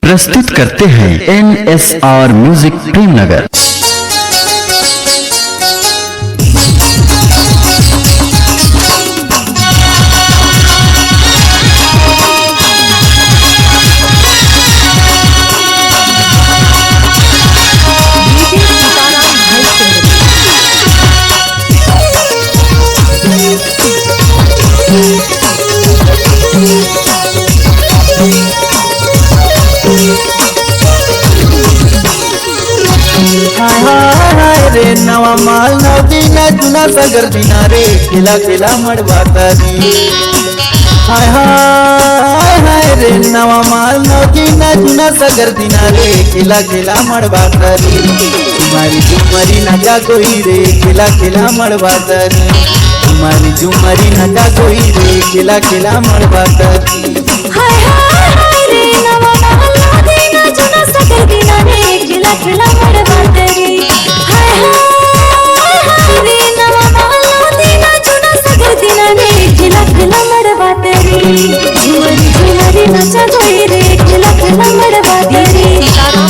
प्रस्तुत करते हैं NSR म्यूजिक प्रेमनगर। रे नवा माल नवदीना जुना सगर दिना रे खिला खिला मड़वाता रे। हाय हाय हाय रे नवा माल नवदीना जुना सगर दिना रे खिला खिला मड़वाता रे। तुम्हारी झुमरी नचा कोई रे खिला खिला मड़वाता रे। तुम्हारी झुमरी नचा कोई रे खिला खिला मड़वाता रे। हाय हाय रे नवा माल नवदीना जुना सगर दिना रे खिला खिला मड़वाता रे। झुमरी झुमरी नचा कोई रे खिला खिला मड़वाता रे।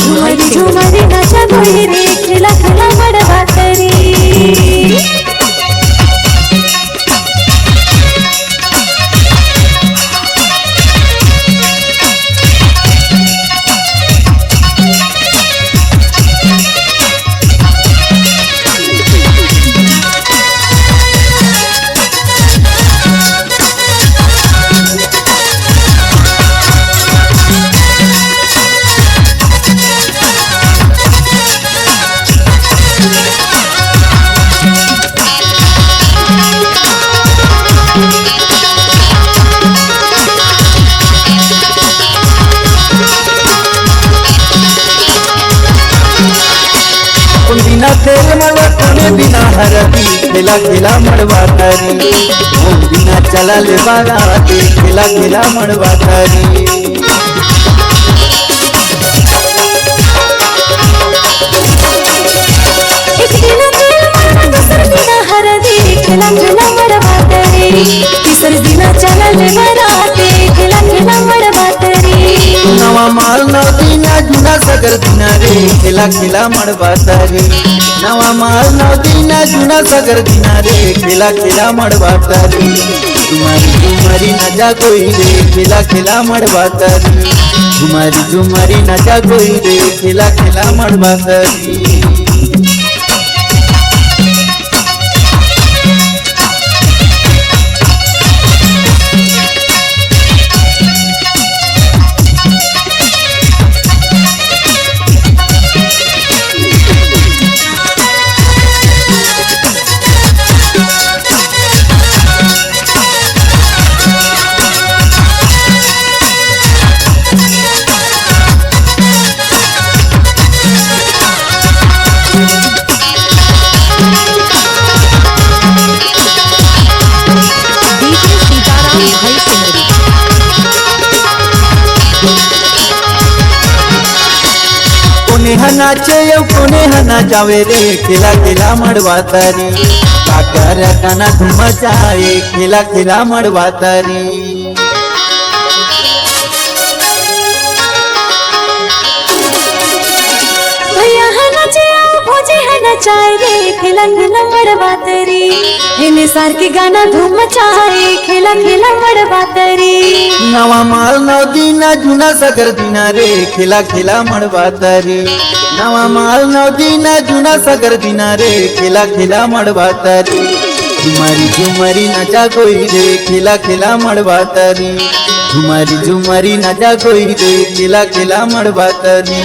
झुमरी झुमरी नचा कोई रे खिला खिला मड़वाता रे। बिना तेल मड़वा कोने बिना हरदी खिला खिला मड़वाता रे। बिना चला ले बाराते खिला खिला मड़वाता रे। एक बिना तेल मड़वा दूसर बिना हरदी खिला खिला मड़वाता रे। तीसर बिना चला ले बाराते खिला खिला मड़वाता रे। नवा माल नवदीना जुना सगर दिना रे खिला खिला मड़वाता रे। नवा माल नवदीना जुना सगर दिना रे खिला खिला मड़वाता रे। तुम्हारी झुमरी नचा कोई रे खिला खिला मड़वाता रे। तुम्हारी झुमरी नचा कोई रे खिला खिला मड़वाता रे। कोने नाचे यौ कोने नाचावे रे खिला खिला मड़वाता रे। काकर गाना धूम मचाए खिला खिला मड़वाता रे। भैया नाचे भोजे नचाए रे खिला खिला मड़वाता रे। इन्हें सार के गाना धूम मचाए खिला खिला मड़वाता रे। नवा माल नवदीना जुना सगर दिना रे खिला खिला मड़वाता रे। नवा माल नवदीना जुना सगर दिना रे खिला खिला मड़वाता रे। तुम्हारी झुमरी नचा कोई रे खिला खिला मड़वाता रे। तुम्हारी झुमरी नचा कोई रे खिला खिला मड़वाता रे।